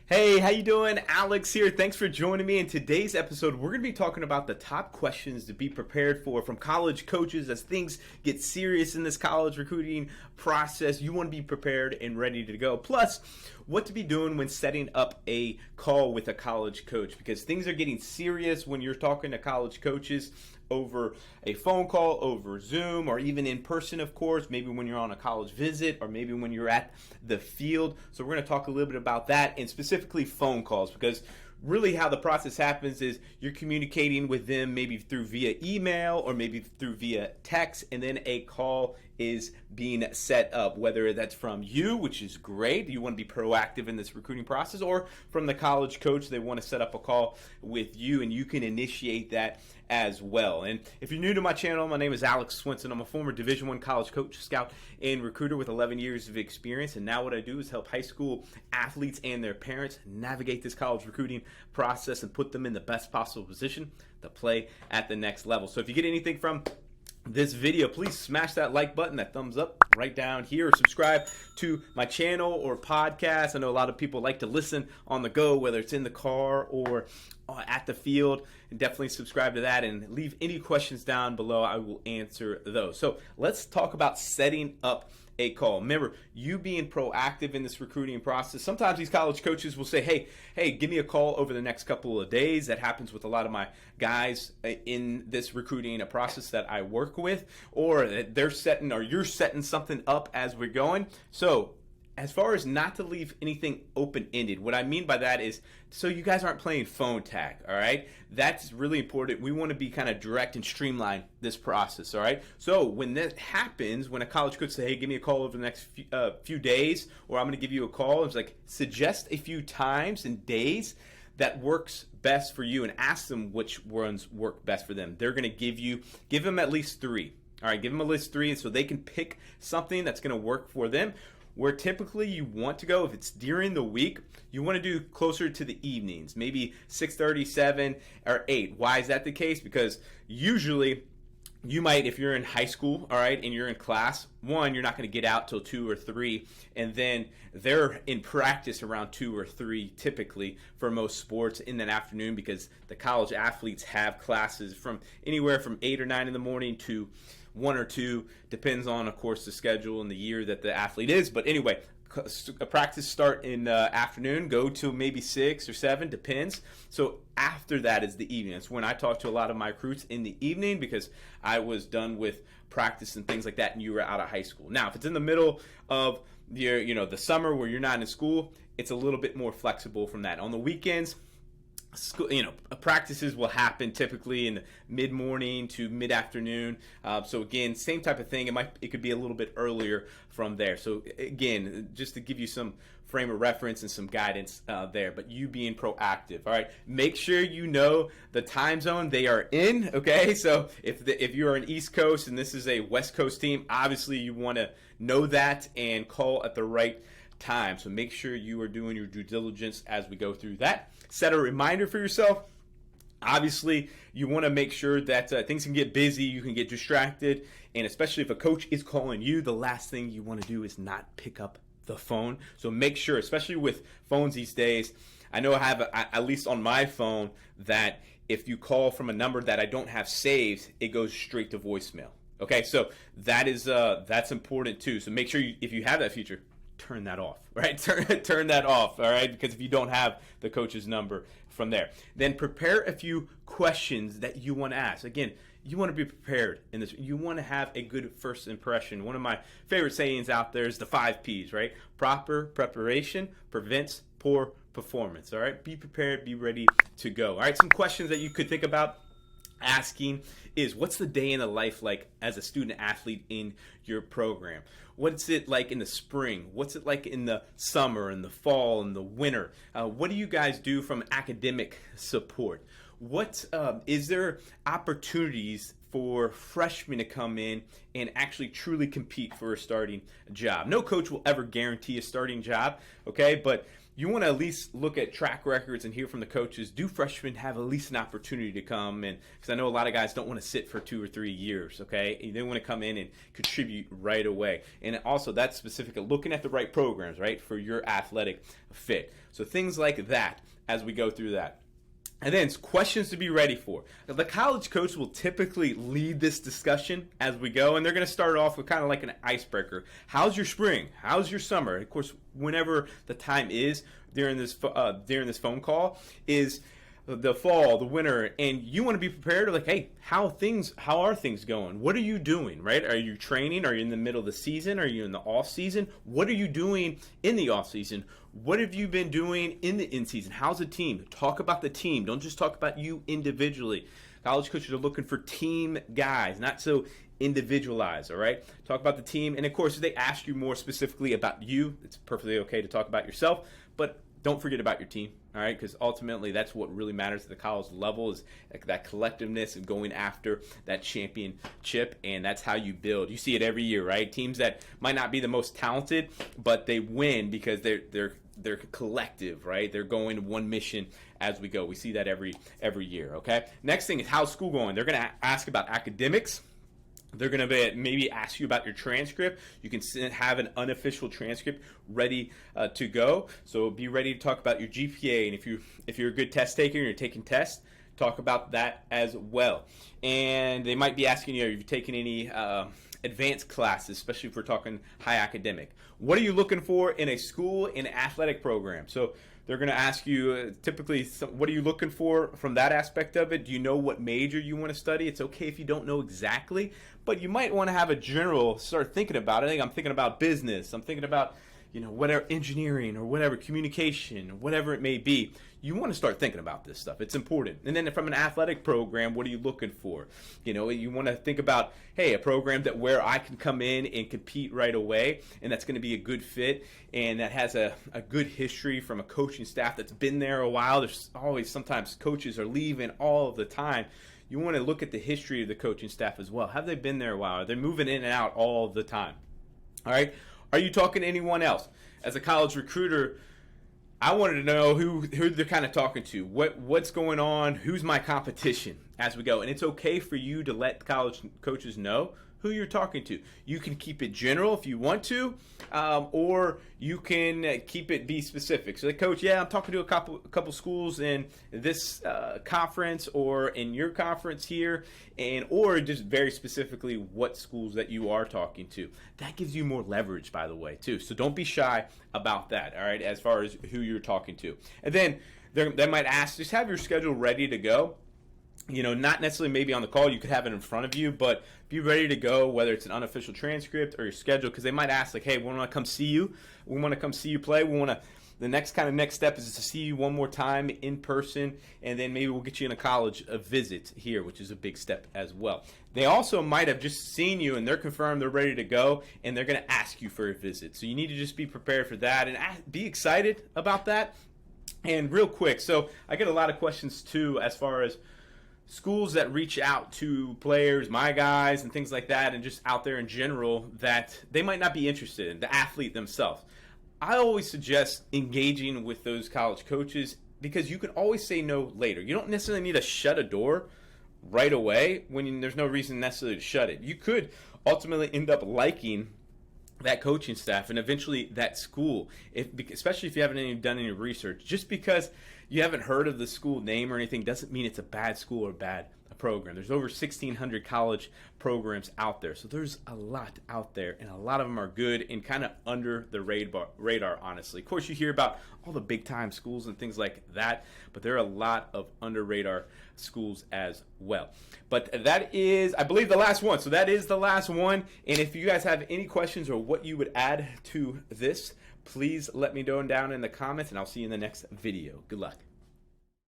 Hey, how you doing? Alex here. Thanks for joining me. In today's episode, we're going to be talking about the top questions to be prepared for from college coaches as things get serious in this college recruiting process. You want to be prepared and ready to go. Plus, what to be doing when setting up a call with a college coach, because things are getting serious when you're talking to college coaches over a phone call, over Zoom, or even in person, of course, maybe when you're on a college visit, or maybe when you're at the field. So we're going to talk a little bit about that, and specifically phone calls, because really how the process happens is you're communicating with them maybe through via email or maybe through via text, and then a call is being set up, whether that's from you, which is great, you want to be proactive in this recruiting process, or from the college coach, they want to set up a call with you, and you can initiate that as well. And if you're new to my channel, my name is Alex Swenson. I'm a former Division I college coach, scout, and recruiter with 11 years of experience, and now what I do is help high school athletes and their parents navigate this college recruiting process and put them in the best possible position to play at the next level. So if you get anything from this video, please smash that like button, that thumbs up right down here, or subscribe to my channel or podcast. I know a lot of people like to listen on the go, whether it's in the car or at the field, and definitely subscribe to that and leave any questions down below. I will answer those. So let's talk about setting up a call. Remember, you being proactive in this recruiting process. Sometimes these college coaches will say, hey, give me a call over the next couple of days. That happens with a lot of my guys in this recruiting process that I work with, or they're setting, or you're setting something up as we're going. So as far as not to leave anything open-ended, what I mean by that is so you guys aren't playing phone tag, all right? That's really important. We want to be kind of direct and streamline this process, all right? So when that happens, when a college coach says, hey, give me a call over the next few days, or I'm going to give you a call, it's like suggest a few times and days that works best for you and ask them which ones work best for them. They're going to give them at least 3, all right? Give them a list 3 so they can pick something that's going to work for them. Where typically you want to go, if it's during the week, you want to do closer to the evenings, maybe 6:30, 7, or 8. Why is that the case? Because usually you might, if you're in high school, all right, and you're in class, 1, you're not going to get out till 2 or 3, and then they're in practice around 2 or 3 typically for most sports in that afternoon, because the college athletes have classes from anywhere from 8 or 9 in the morning to 1 or 2, depends on, of course, the schedule and the year that the athlete is. But anyway, a practice start in the afternoon, go to maybe 6 or 7, depends. So after that is the evening. It's when I talk to a lot of my recruits in the evening, because I was done with practice and things like that, and you were out of high school. Now, if it's in the middle of your, the summer where you're not in school, it's a little bit more flexible from that. On the weekends, school, practices will happen typically in the mid-morning to mid-afternoon. So again, same type of thing. It could be a little bit earlier from there. So again, just to give you some frame of reference and some guidance there, but you being proactive. All right, make sure you know the time zone they are in. Okay, so if you're an East Coast and this is a West Coast team, obviously you want to know that and call at the right time. So make sure you are doing your due diligence as we go through that. Set a reminder for yourself. Obviously, you want to make sure that things can get busy, you can get distracted, and especially if a coach is calling you, the last thing you want to do is not pick up the phone. So make sure, especially with phones these days, I know I have, at least on my phone, that if you call from a number that I don't have saved, it goes straight to voicemail. Okay, so that's important too. So make sure if you have that feature, turn that off, right? Turn that off, all right? Because if you don't have the coach's number from there, then prepare a few questions that you want to ask. Again, you want to be prepared in this. You want to have a good first impression. One of my favorite sayings out there is the 5 P's, right? Proper preparation prevents poor performance, all right? Be prepared, be ready to go. All right, some questions that you could think about asking is, what's the day in the life like as a student athlete in your program? What's it like in the spring? What's it like in the summer and the fall and the winter? What do you guys do from academic support? What is there opportunities for freshmen to come in and actually truly compete for a starting job? No coach will ever guarantee a starting job, okay? But you want to at least look at track records and hear from the coaches. Do freshmen have at least an opportunity to come? And because I know a lot of guys don't want to sit for 2 or 3 years, okay? They want to come in and contribute right away. And also that's specific at looking at the right programs, right, for your athletic fit. So things like that as we go through that. And then questions to be ready for. The college coach will typically lead this discussion as we go, and they're going to start off with kind of like an icebreaker. How's your spring? How's your summer? Of course, whenever the time is during this phone call is the fall, the winter, and you want to be prepared. Like, hey, how are things going? What are you doing? Right? Are you training? Are you in the middle of the season? Are you in the off season? What are you doing in the off season? What have you been doing in the in season? How's the team? Talk about the team. Don't just talk about you individually. College coaches are looking for team guys, not so individualized, all right? Talk about the team. And of course, if they ask you more specifically about you, it's perfectly okay to talk about yourself, but don't forget about your team, all right? Because ultimately, that's what really matters at the college level is that collectiveness and going after that championship, and that's how you build. You see it every year, right? Teams that might not be the most talented, but they win because they're collective, right? They're going to one mission as we go. We see that every year, okay? Next thing is how's school going? They're going to ask about academics. They're going to maybe ask you about your transcript. You can have an unofficial transcript ready to go. So be ready to talk about your GPA. And if you're a good test taker and you're taking tests, talk about that as well. And they might be asking you, have you taken any advanced classes, especially if we're talking high academic? What are you looking for in a school, in an athletic program? So they're going to ask you typically, what are you looking for from that aspect of it? Do you know what major you want to study? It's okay if you don't know exactly, but you might want to have a general start thinking about it. I'm thinking about business. I'm thinking about, whatever, engineering or whatever, communication, whatever it may be. You want to start thinking about this stuff. It's important. And then from an athletic program, what are you looking for? You want to think about, hey, a program where I can come in and compete right away, and that's going to be a good fit, and that has a good history from a coaching staff that's been there a while. There's always sometimes coaches are leaving all of the time. You want to look at the history of the coaching staff as well. Have they been there a while? Are they moving in and out all the time? All right. Are you talking to anyone else? As a college recruiter, I wanted to know who they're kind of talking to. What's going on? Who's my competition as we go? And it's okay for you to let college coaches know who you're talking to. You can keep it general if you want to, or you can be specific. So, coach, I'm talking to a couple schools in this conference or in your conference here, or just very specifically what schools that you are talking to. That gives you more leverage, by the way, too. So don't be shy about that, all right, as far as who you're talking to. And then they might ask, just have your schedule ready to go. Not necessarily maybe on the call, you could have it in front of you, but be ready to go, whether it's an unofficial transcript or your schedule, because they might ask, like, hey, we want to come see you. We want to come see you play. The next step is to see you one more time in person, and then maybe we'll get you in a visit here, which is a big step as well. They also might have just seen you, and they're confirmed they're ready to go, and they're going to ask you for a visit. So you need to just be prepared for that and be excited about that. And real quick, so I get a lot of questions, too, as far as schools that reach out to players, my guys, and things like that, and just out there in general, that they might not be interested in, the athlete themselves. I always suggest engaging with those college coaches because you can always say no later. You don't necessarily need to shut a door right away when there's no reason necessarily to shut it. You could ultimately end up liking that coaching staff and eventually that school, especially if you haven't done any research. Just because you haven't heard of the school name or anything doesn't mean it's a bad school or bad program. There's over 1,600 college programs out there. So there's a lot out there, and a lot of them are good and kind of under the radar, honestly. Of course, you hear about all the big-time schools and things like that, but there are a lot of under-radar schools as well. But that is, I believe, the last one. So that is the last one. And if you guys have any questions or what you would add to this, please let me know down in the comments, and I'll see you in the next video. Good luck.